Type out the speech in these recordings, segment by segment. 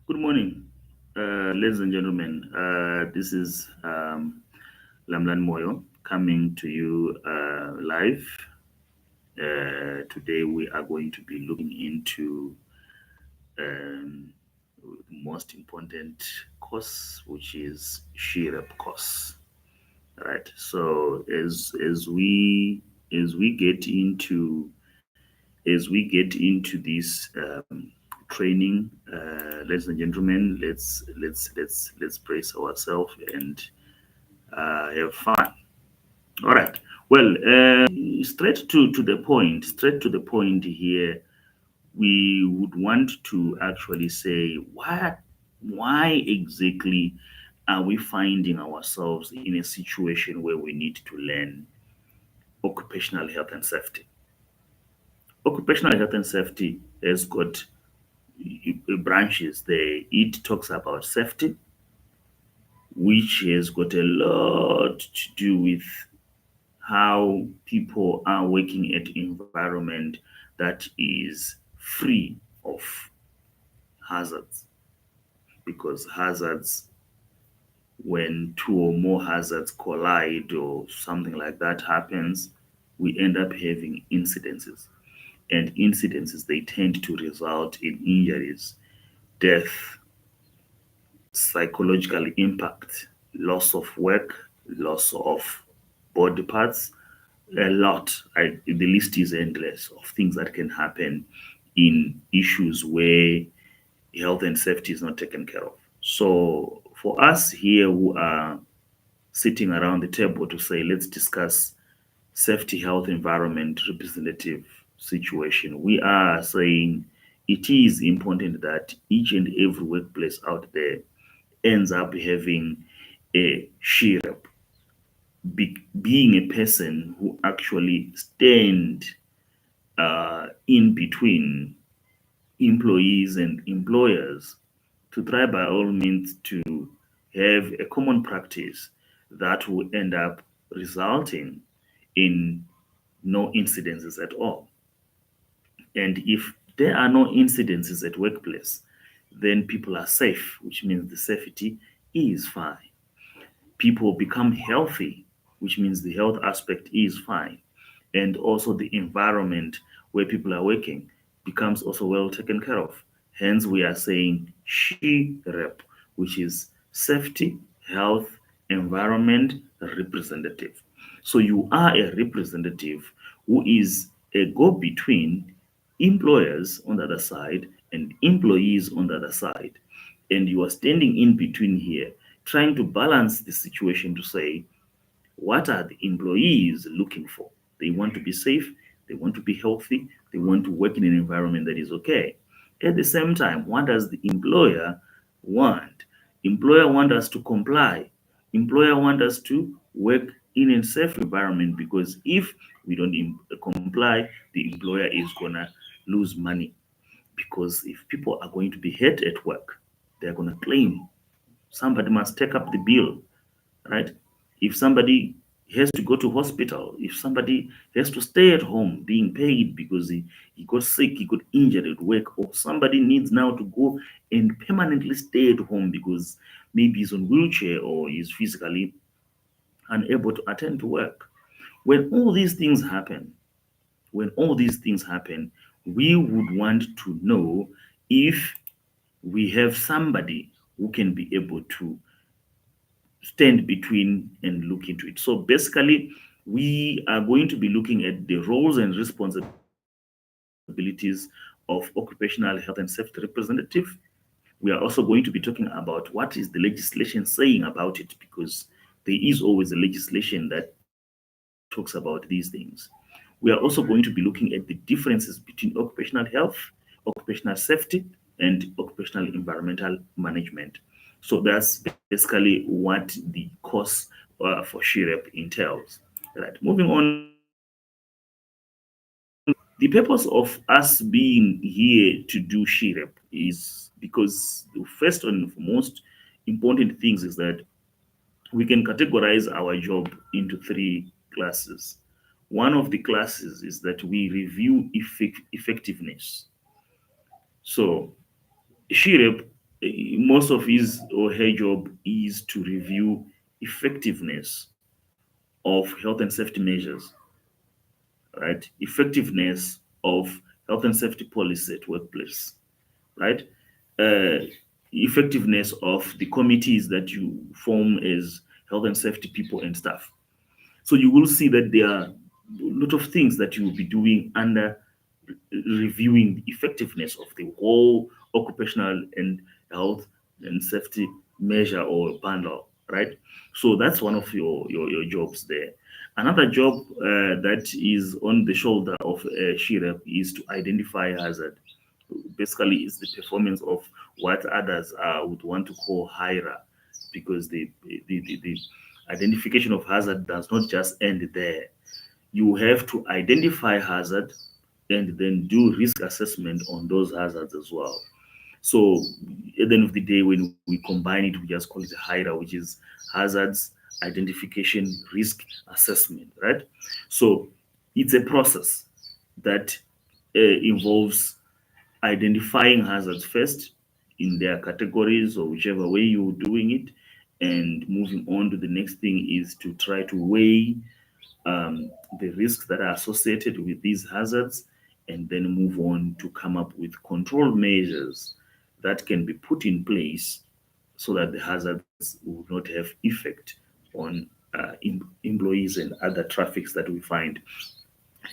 Good morning, ladies and gentlemen. This is Lamlan Moyo coming to you live. Today, we are going to be looking into um, the most important course, which is SHIREP course. Right. So, as we get into this training, ladies and gentlemen, let's brace ourselves and have fun. All right. Well, straight to the point. Straight to the point here. We would want to actually say why exactly are we finding ourselves in a situation where we need to learn occupational health and safety. Occupational health and safety has got branches there. It talks about safety, which has got a lot to do with how people are working at environment that is free of hazards. Because hazards, when two or more hazards collide or something like that happens, we end up having incidences. And incidences, they tend to result in injuries, death, psychological impact, loss of work, loss of body parts, a lot. The list is endless of things that can happen in issues where health and safety is not taken care of. So, for us here who are sitting around the table to say, let's discuss safety, health, environment, representative situation, we are saying it is important that each and every workplace out there ends up having a shirap, being a person who actually stand in between employees and employers to try by all means to have a common practice that will end up resulting in no incidences at all. And if there are no incidences at workplace, then people are safe, which means the safety is fine. People become healthy, which means the health aspect is fine. And also the environment where people are working becomes also well taken care of. Hence, we are saying she rep, which is safety, health, environment representative. So you are a representative who is a go between employers on the other side and employees on the other side. And you are standing in between here, trying to balance the situation to say, what are the employees looking for? They want to be safe, they want to be healthy, they want to work in an environment that is okay. At the same time, what does the employer want? Employer want us to comply. Employer want us to work in a safe environment because if we don't comply, the employer is gonna lose money because if people are going to be hurt at work, they're gonna claim somebody must take up the bill, right? If somebody has to go to hospital, if somebody has to stay at home being paid because he got sick, he got injured at work, or somebody needs now to go and permanently stay at home because maybe he's on wheelchair or he's physically unable to attend to work. When all these things happen, when all these things happen, we would want to know if we have somebody who can be able to stand between and look into it. So basically, we are going to be looking at the roles and responsibilities of occupational health and safety representative. We are also going to be talking about what is the legislation saying about it because there is always a legislation that talks about these things. We are also going to be looking at the differences between occupational health, occupational safety, and occupational environmental management. So that's basically what the course for SHIREP entails. Right. Moving on, the purpose of us being here to do SHIREP is because the first and foremost important things is that we can categorize our job into three classes. One of the classes is that we review effectiveness. So, SHIREP most of his or her job is to review effectiveness of health and safety measures, right? Effectiveness of health and safety policy at workplace, right? Uh, Effectiveness of the committees that you form as health and safety people and staff. So you will see that there are a lot of things that you will be doing under reviewing the effectiveness of the whole occupational and health and safety measure or bundle, right? So that's one of your jobs there. Another job that is on the shoulder of a SHIREP is to identify hazard. Basically, it's the performance of what others would want to call HIRA, because the identification of hazard does not just end there. You have to identify hazard and then do risk assessment on those hazards as well. So at the end of the day, when we combine it, we just call it HIRA, which is hazards identification risk assessment, right? So it's a process that involves identifying hazards first in their categories or whichever way you're doing it, and moving on to the next thing is to try to weigh the risks that are associated with these hazards, and then move on to come up with control measures that can be put in place so that the hazards will not have effect on employees and other traffics that we find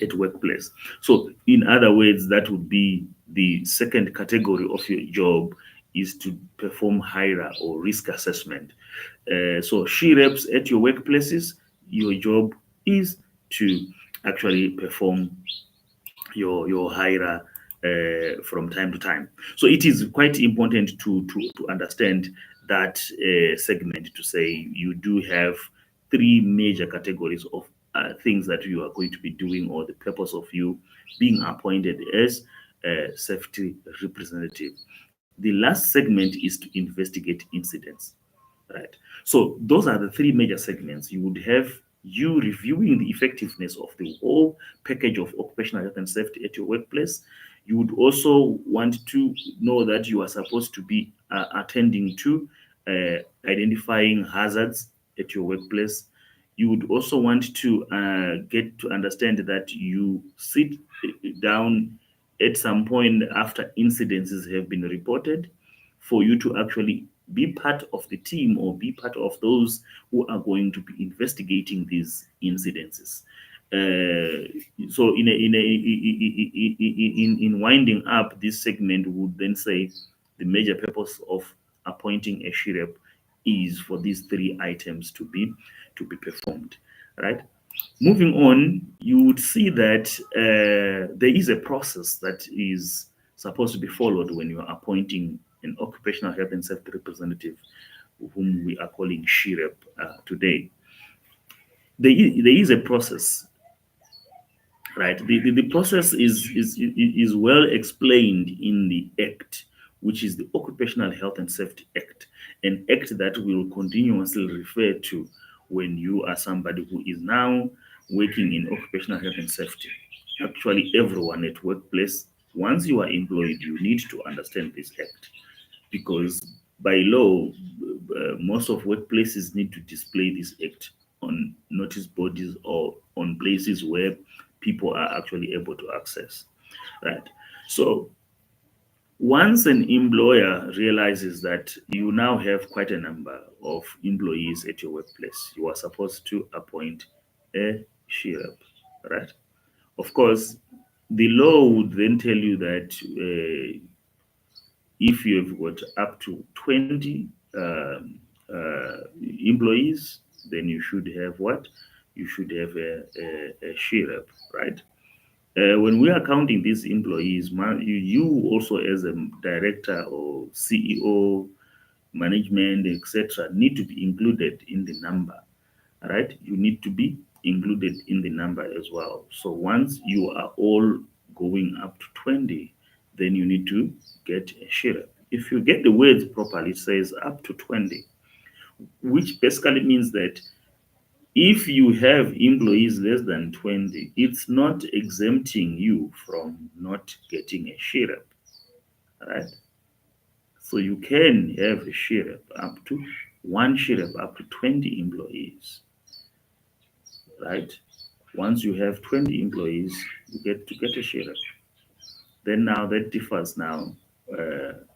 at workplace. So, in other words, that would be the second category of your job is to perform HIRA or risk assessment. So, she reps at your workplaces, your job is to actually perform your HIRA from time to time. So it is quite important to understand that segment, to say you do have three major categories of things that you are going to be doing, or the purpose of you being appointed as a safety representative. The last segment is to investigate incidents, right? So those are the three major segments. You would have you reviewing the effectiveness of the whole package of occupational health and safety at your workplace. You would also want to know that you are supposed to be attending to identifying hazards at your workplace. You would also want to get to understand that you sit down at some point after incidences have been reported, for you to actually be part of the team or be part of those who are going to be investigating these incidences. So in winding up this segment, would then say the major purpose of appointing a SHIREP is for these three items to be performed, right? Moving on, you would see that there is a process that is supposed to be followed when you are appointing an occupational health and safety representative, whom we are calling SHIREP today. There is a process, right? The process is well explained in the Act, which is the Occupational Health and Safety Act, an act that we'll continuously refer to when you are somebody who is now working in occupational health and safety. Actually, everyone at workplace, once you are employed, you need to understand this act, because by law, most of workplaces need to display this act on notice bodies or on places where people are actually able to access, right? So once an employer realizes that you now have quite a number of employees at your workplace, you are supposed to appoint a SHIREP, right? Of course, the law would then tell you that if you've got up to 20 employees, then you should have what? You should have a SHIREP, right? When we are counting these employees, you also as a director or CEO, management, etc., need to be included in the number, right? You need to be included in the number as well. So once you are all going up to 20, then you need to get a SHIREP. If you get the words properly, it says up to 20, which basically means that if you have employees less than 20, it's not exempting you from not getting a SHIREP, right? So you can have a sheriff up to one sheriff up to 20 employees, right? Once you have 20 employees, you get to get a sheriff. Then now that differs now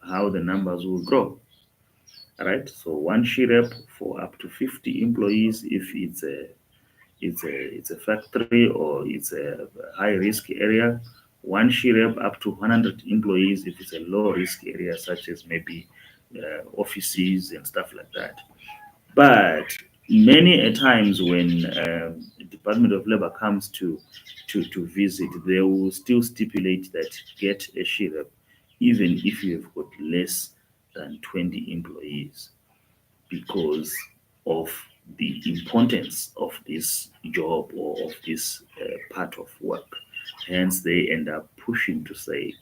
how the numbers will grow. All right. So one sheriff for up to 50 employees if it's a factory or it's a high risk area. One sheriff up to 100 employees if it's a low risk area such as maybe offices and stuff like that. But many a times when the Department of Labor comes to visit, they will still stipulate that get a sheriff even if you have got less than 20 employees because of the importance of this job or of this part of work. Hence, they end up pushing to say,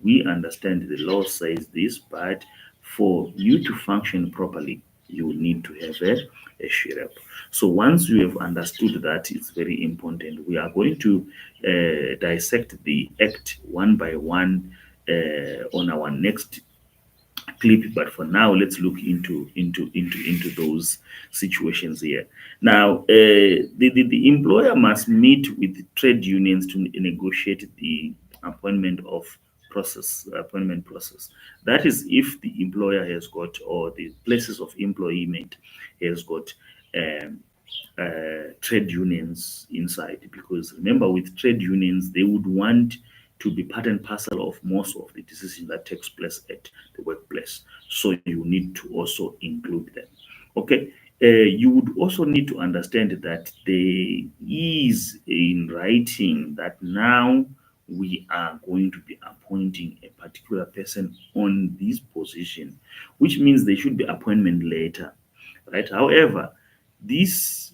we understand the law says this, but for you to function properly, you need to have a sheriff. So once you have understood that, it's very important. We are going to dissect the act one by one on our next clip, but for now let's look into those situations here. Now the employer must meet with trade unions to negotiate the appointment process. That is if the employer has got, or the places of employment has got um, trade unions inside, because remember, with trade unions they would want to be part and parcel of most of the decision that takes place at the workplace. So you need to also include them. Okay. You would also need to understand that there is in writing that now we are going to be appointing a particular person on this position, which means there should be appointment later, right? However, this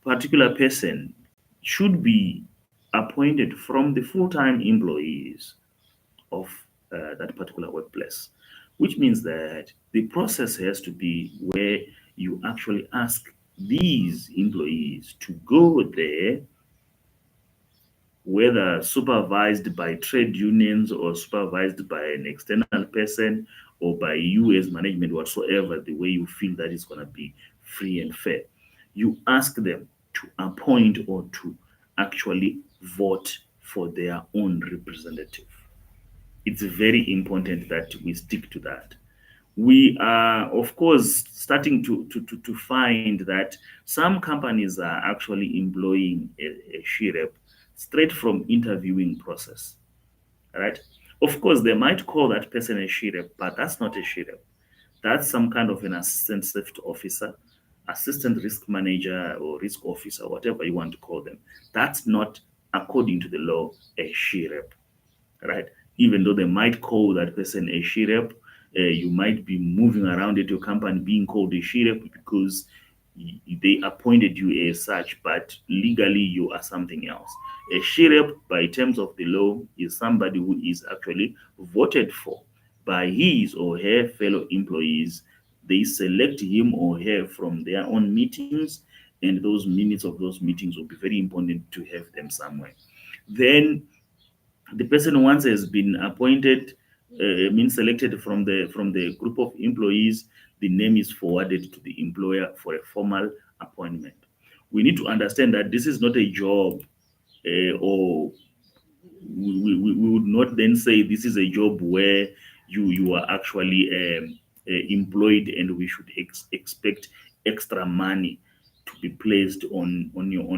particular person should be appointed from the full-time employees of that particular workplace, which means that the process has to be where you actually ask these employees to go there, whether supervised by trade unions or supervised by an external person or by you as management, whatsoever, the way you feel that is going to be free and fair. You ask them to appoint or to actually vote for their own representative. It's very important that we stick to that. We are, of course, starting to find that some companies are actually employing a she-rep straight from interviewing process, right? Of course, they might call that person a she-rep, but that's not a she-rep. That's some kind of an assistant safety officer, assistant risk manager, or risk officer, whatever you want to call them. That's not, according to the law, a she-rep, right? Even though they might call that person a she-rep, you might be moving around at your company being called a she-rep because they appointed you as such, but legally you are something else. A she-rep, by terms of the law, is somebody who is actually voted for by his or her fellow employees. They select him or her from their own meetings, and those minutes of those meetings will be very important to have them somewhere. Then the person once has been appointed, means selected from the group of employees, the name is forwarded to the employer for a formal appointment. We need to understand that this is not a job, or we would not then say this is a job where you are actually employed and we should expect extra money to be placed on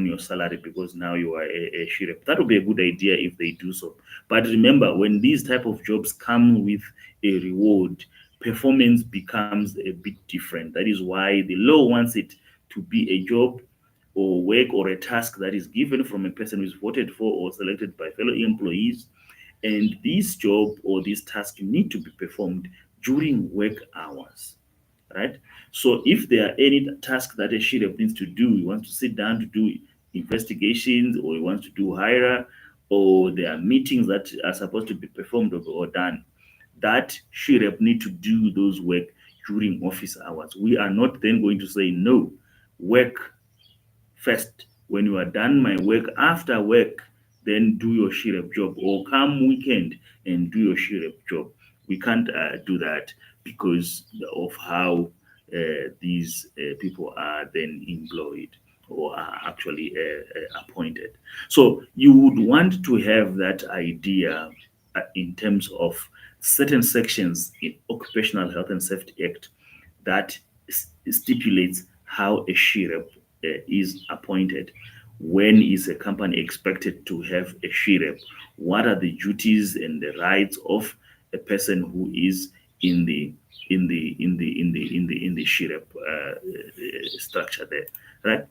your salary because now you are a sheriff. That would be a good idea if they do so. But remember, when these type of jobs come with a reward, performance becomes a bit different. That is why the law wants it to be a job or work or a task that is given from a person who is voted for or selected by fellow employees. And this job or this task need to be performed during work hours, right? So if there are any task that a sheriff needs to do, he wants to sit down to do investigations, or he wants to do hire, or there are meetings that are supposed to be performed or done, that sheriff need to do those work during office hours. We are not then going to say no, work first. When you are done my work, after work, then do your sheriff job, or come weekend and do your sheriff job. We can't do that because of how these people are then employed or are actually appointed. So you would want to have that idea in terms of certain sections in Occupational Health and Safety Act that stipulates how a sheriff is appointed. When is a company expected to have a sheriff? What are the duties and the rights of a person who is in the sheriff structure there, right?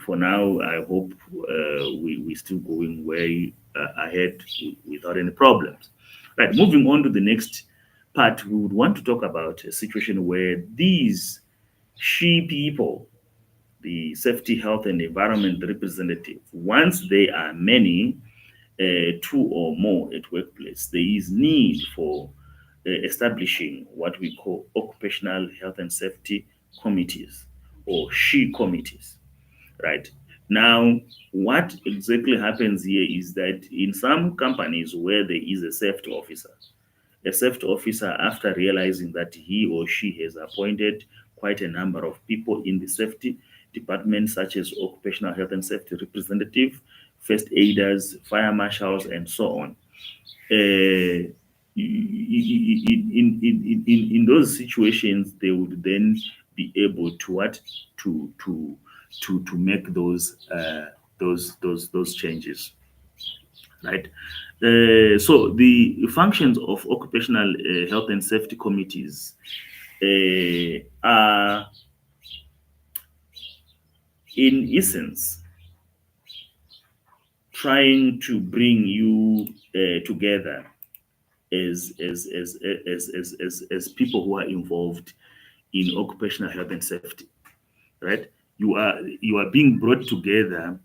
For now, I hope we still going way ahead without any problems. Right, moving on to the next part, we would want to talk about a situation where these she people, the safety, health, and environment representative, once they are many, two or more at workplace, there is need for establishing what we call occupational health and safety committees or she committees, right? Now, what exactly happens here is that in some companies where there is a safety officer, after realizing that he or she has appointed quite a number of people in the safety department, such as occupational health and safety representative, first aiders, fire marshals, and so on. Uh, in those situations, they would then be able to what to make those changes, right? So the functions of occupational health and safety committees are, in essence, trying to bring you together as people who are involved in occupational health and safety, right? You are being brought together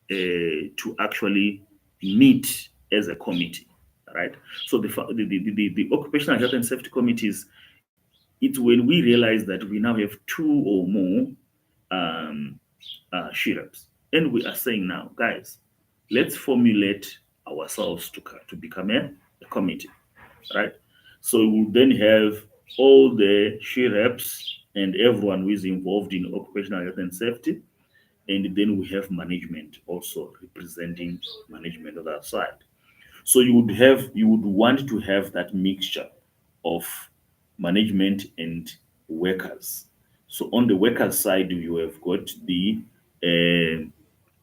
to actually meet as a committee, right? So the occupational health and safety committees, it's when we realize that we now have two or more um, sheriffs, and we are saying now, guys, let's formulate ourselves to become a committee, right? So we'll then have all the sheriffs and everyone who is involved in occupational health and safety, and then we have management also representing management on that side. So you would want to have that mixture of management and workers. So on the workers side, you have got uh,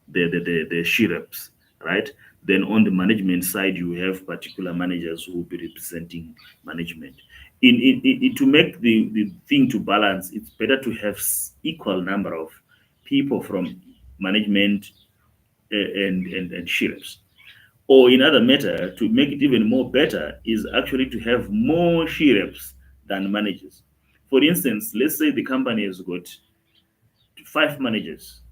the sheriffs, right? Then on the management side, you have particular managers who will be representing management. To make the thing to balance, it's better to have equal number of people from management and sheriffs. Or in other matter, to make it even more better, is actually to have more sheriffs than managers. For instance, let's say the company has got five managers,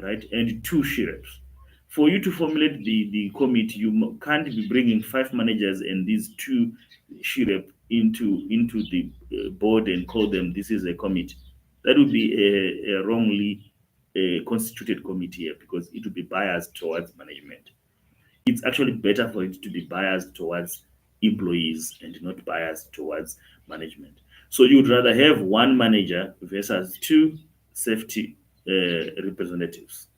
right, and two sheriffs. For you to formulate the committee, you can't be bringing five managers and these two sheriff into the board and call them this is a committee. That would be a wrongly constituted committee here because it would be biased towards management. It's actually better for it to be biased towards employees and not biased towards management. So you'd rather have one manager versus two safety representatives,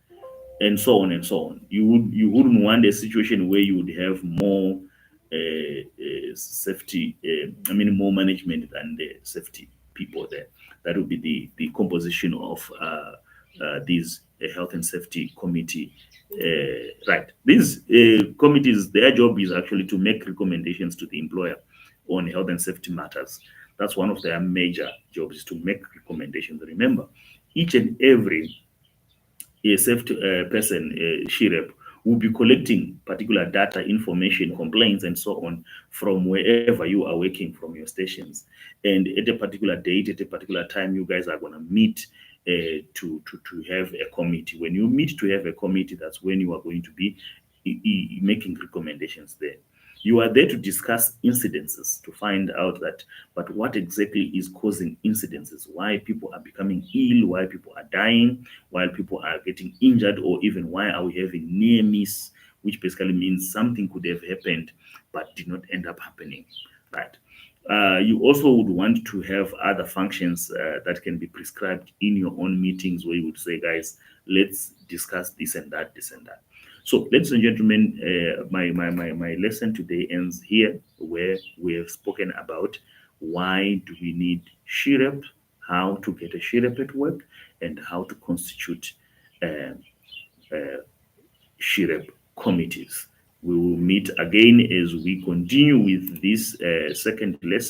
and so on and so on. You wouldn't want a situation where you would have more safety, more management than the safety people there. That would be the composition of these health and safety committee. Right. These committees, their job is actually to make recommendations to the employer on health and safety matters. That's one of their major jobs, is to make recommendations. Remember, each and every a safety person, sheriff, will be collecting particular data, information, complaints, and so on from wherever you are working from your stations. And at a particular date, at a particular time, you guys are going to meet to have a committee. When you meet to have a committee, that's when you are going to be making recommendations there. You are there to discuss incidences to find out that, but what exactly is causing incidences? Why people are becoming ill? Why people are dying? Why people are getting injured? Or even why are we having near miss? which basically means something could have happened but did not end up happening, right? You also would want to have other functions that can be prescribed in your own meetings, where you would say, guys, let's discuss this and that, this and that. So, ladies and gentlemen, my lesson today ends here, where we have spoken about why do we need SHREP, how to get a SHREP at work, and how to constitute uh, SHREP committees. We will meet again as we continue with this second lesson.